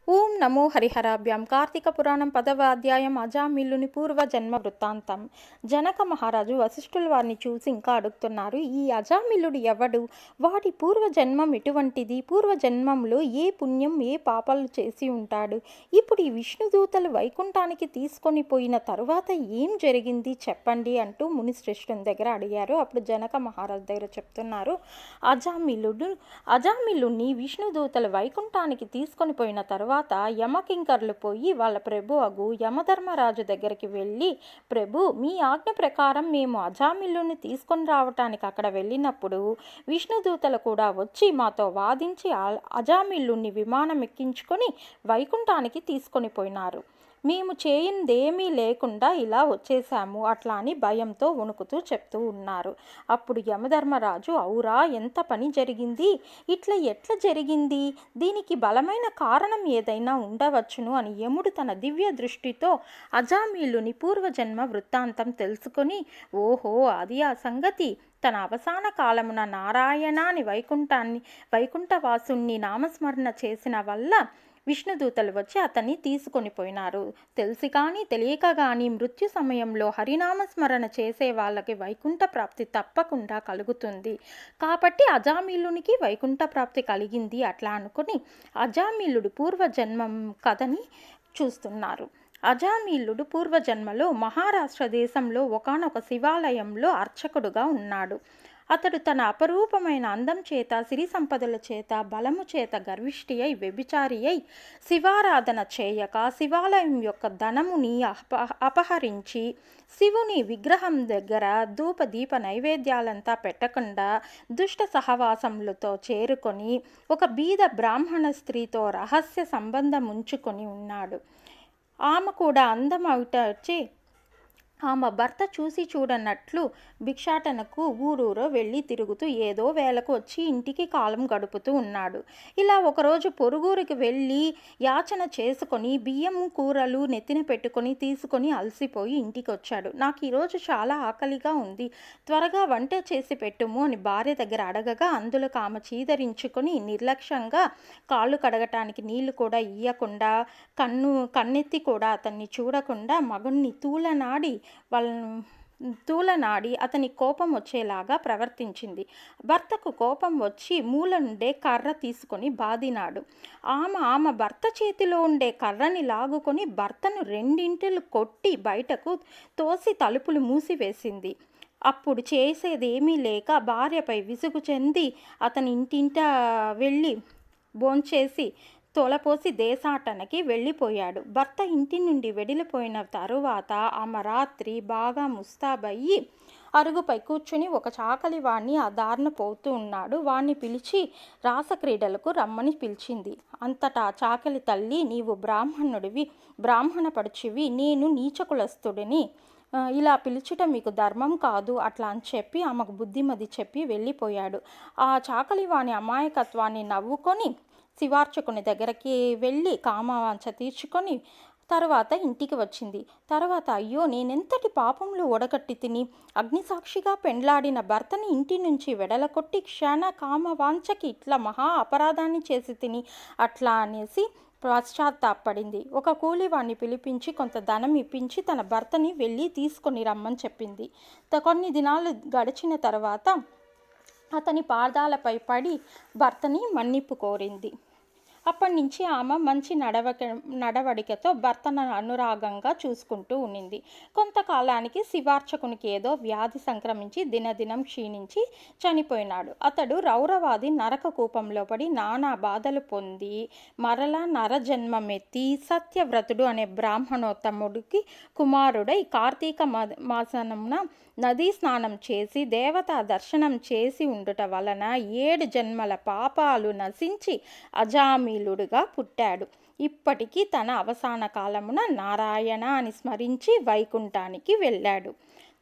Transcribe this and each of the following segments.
ఓం నమో హరిహరాభ్యాం. కార్తీక పురాణం 10వ అధ్యాయం. అజామిళుని పూర్వజన్మ వృత్తాంతం. జనక మహారాజు వశిష్ఠుల వారిని చూసి ఇంకా అడుగుతున్నారు, ఈ అజామిళుడు ఎవడు? వాడి పూర్వజన్మం ఎటువంటిది? పూర్వజన్మంలో ఏ పుణ్యం ఏ పాపాలు చేసి ఉంటాడు? ఇప్పుడు ఈ విష్ణుదూతలు వైకుంఠానికి తీసుకొని పోయిన తరువాత ఏం జరిగింది చెప్పండి అంటూ మునిశ్రేష్ఠుని దగ్గర అడిగారు. అప్పుడు జనక మహారాజు దగ్గర చెప్తున్నారు, అజామిళుని విష్ణుదూతలు వైకుంఠానికి తీసుకొని పోయిన తరువాత యమకింకర్లు పోయి వాళ్ళ ప్రభు అగు యమధర్మరాజు దగ్గరికి వెళ్ళి, ప్రభు, మీ ఆజ్ఞ ప్రకారం మేము అజామిళుని తీసుకొని రావటానికి అక్కడ వెళ్ళినప్పుడు విష్ణుదూతలు కూడా వచ్చి మాతో వాదించి అజామిళుని విమానం ఎక్కించుకొని వైకుంఠానికి తీసుకొని పోయినారు. మేము చేయిందేమీ లేకుండా ఇలా వచ్చేసాము అట్లా అని భయంతో వణుకుతూ చెప్తూ ఉన్నారు. అప్పుడు యమధర్మరాజు, అవురా, ఎంత పని జరిగింది, ఇట్లా ఎట్లా జరిగింది, దీనికి బలమైన కారణం ఏదైనా ఉండవచ్చును అని యముడు తన దివ్య దృష్టితో అజామిళుని పూర్వజన్మ వృత్తాంతం తెలుసుకొని, ఓహో, అది ఆ సంగతి. తన అవసాన కాలమున నారాయణాని వైకుంఠవాసుని నామస్మరణ చేసిన వల్ల విష్ణుదూతలు వచ్చి అతన్ని తీసుకొని పోయినారు. తెలిసి కానీ తెలియక కానీ మృత్యు సమయంలో హరినామస్మరణ చేసే వాళ్ళకి వైకుంఠ ప్రాప్తి తప్పకుండా కలుగుతుంది. కాబట్టి అజామిళునికి వైకుంఠ ప్రాప్తి కలిగింది అట్లా అనుకుని అజామిళుడు పూర్వజన్మం కథని చూస్తున్నారు. అజామిళుడు పూర్వజన్మలో మహారాష్ట్ర దేశంలో ఒకానొక శివాలయంలో అర్చకుడుగా ఉన్నాడు. అతడు తన అపరూపమైన అందం చేత, సిరి సంపదల చేత, బలము చేత గర్విష్ఠి అయి వ్యభిచారి అయి శివారాధన చేయక శివాలయం యొక్క ధనముని అపహరించి శివుని విగ్రహం దగ్గర ధూపదీప నైవేద్యాలంతా పెట్టకుండా దుష్ట సహవాసములతో చేరుకొని ఒక బీద బ్రాహ్మణ స్త్రీతో రహస్య సంబంధం ఉంచుకొని ఉన్నాడు. ఆమె కూడా అందం వచ్చి ఆమె భర్త చూసి చూడనట్లు భిక్షాటనకు ఊరూరో వెళ్ళి తిరుగుతూ ఏదో వేళకు వచ్చి ఇంటికి కాలం గడుపుతూ ఉన్నాడు. ఇలా ఒకరోజు పొరుగురికి వెళ్ళి యాచన చేసుకొని బియ్యము కూరలు నెత్తిన పెట్టుకొని తీసుకొని అలసిపోయి ఇంటికి వచ్చాడు. నాకు ఈరోజు చాలా ఆకలిగా ఉంది, త్వరగా వంట చేసి పెట్టుము అని భార్య దగ్గర అడగగా అందులో ఆమె చీదరించుకొని నిర్లక్ష్యంగా కాళ్ళు కడగటానికి నీళ్లు కూడా ఇయ్యకుండా కన్నెత్తి కూడా అతన్ని చూడకుండా మగుణ్ణి తూలనాడి అతని కోపం వచ్చేలాగా ప్రవర్తించింది. భర్తకు కోపం వచ్చి మూల నుండే కర్ర తీసుకొని బాదినాడు. ఆమె భర్త చేతిలో ఉండే కర్రని లాగుకొని భర్తను రెండింటిలు కొట్టి బయటకు తోసి తలుపులు మూసివేసింది. అప్పుడు చేసేదేమీ లేక భార్యపై విసుగు చెంది అతని ఇంటింట వెళ్ళి భోంచేసి తోలపోసి దేశాటనకి వెళ్ళిపోయాడు. భర్త ఇంటి నుండి వెడిలిపోయిన తరువాత ఆమె రాత్రి బాగా ముస్తాబయ్యి అరుగుపై కూర్చుని ఒక చాకలి వాణ్ణి ఆ దారిన పోతూ ఉన్నాడు. వాణ్ణి పిలిచి రాసక్రీడలకు రమ్మని పిలిచింది. అంతటా చాకలి తల్లి, నీవు బ్రాహ్మణ పడుచివి, నేను నీచకులస్తుడిని, ఇలా పిలుచుట మీకు ధర్మం కాదు అట్లా అని చెప్పి ఆమెకు బుద్ధిమతి చెప్పి వెళ్ళిపోయాడు. ఆ చాకలివాణి అమాయకత్వాన్ని నవ్వుకొని శివార్చకుని దగ్గరికి వెళ్ళి కామవాంఛ తీర్చుకొని తర్వాత ఇంటికి వచ్చింది. తర్వాత, అయ్యో, నేనెంతటి పాపంలో ఒడగట్టి తిని అగ్నిసాక్షిగా పెండ్లాడిన భర్తని ఇంటి నుంచి వెడలకొట్టి క్షణ కామవాంఛకి ఇట్లా మహా అపరాధాన్ని చేసి తిని అట్లా అనేసి పశ్చాత్తాపడింది. ఒక కూలివాణ్ణి పిలిపించి కొంత ధనం ఇప్పించి తన భర్తని వెళ్ళి తీసుకొని రమ్మని చెప్పింది. కొన్ని దినాలు గడిచిన తర్వాత అతని పాదాలపై పడి భర్తని మన్నిపు కోరింది. అప్పటి నుంచి ఆమె మంచి నడవడికతో భర్తను అనురాగంగా చూసుకుంటూ ఉండింది. కొంతకాలానికి శివార్చకునికి ఏదో వ్యాధి సంక్రమించి దినదినం క్షీణించి చనిపోయినాడు. అతడు రౌరవాది నరక కూపంలో పడి నానా బాధలు పొంది మరలా నరజన్మమెత్తి సత్యవ్రతుడు అనే బ్రాహ్మణోత్తముడికి కుమారుడై కార్తీక మాసమున నదీ స్నానం చేసి దేవతా దర్శనం చేసి ఉండుట వలన 7 జన్మల పాపాలు నశించి అజామిళుడుగా పుట్టాడు. ఇప్పటికీ తన అవసాన కాలమున నారాయణ అని స్మరించి వైకుంఠానికి వెళ్ళాడు.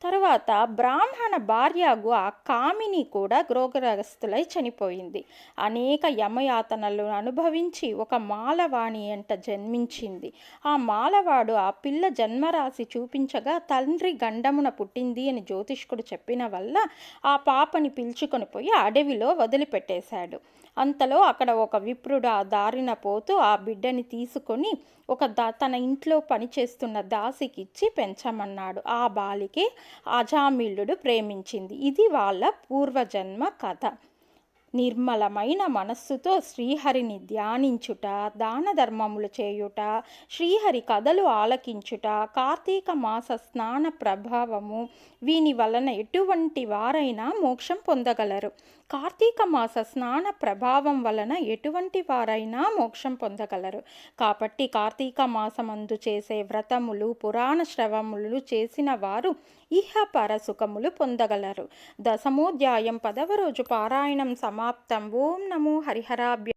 తరువాత బ్రాహ్మణ భార్యగు ఆ కామిని కూడా రోగగ్రస్తులై చనిపోయింది. అనేక యమయాతనలు అనుభవించి ఒక మాలవాణి ఎంట జన్మించింది. ఆ మాలవాడు ఆ పిల్ల జన్మరాశి చూపించగా తండ్రి గండమున పుట్టింది అని జ్యోతిష్కుడు చెప్పిన వల్ల ఆ పాపని పిలుచుకొని పోయి అడవిలో వదిలిపెట్టేశాడు. అంతలో అక్కడ ఒక విప్రుడు ఆ దారిన పోతూ ఆ బిడ్డని తీసుకొని తన ఇంట్లో పనిచేస్తున్న దాసికిచ్చి పెంచమన్నాడు. ఆ బాలికే అజామిళుడు ప్రేమించింది. ఇది వాళ్ళ పూర్వజన్మ కథ. నిర్మలమైన మనస్సుతో శ్రీహరిని ధ్యానించుట, దాన ధర్మములు చేయుట, శ్రీహరి కథలు ఆలకించుట, కార్తీక మాస స్నాన ప్రభావము, వీని వలన ఎటువంటి వారైనా మోక్షం పొందగలరు. కార్తీక మాస స్నాన ప్రభావం వలన ఎటువంటి వారైనా మోక్షం పొందగలరు. కాబట్టి కార్తీక మాసమందు చేసే వ్రతములు, పురాణ శ్రవములు చేసిన వారు ఇహపర సుఖములు పొందగలరు. దశమోధ్యాయం 10వ రోజు పారాయణం సమాప్తం. ఓం నమో హరిహరాభ్య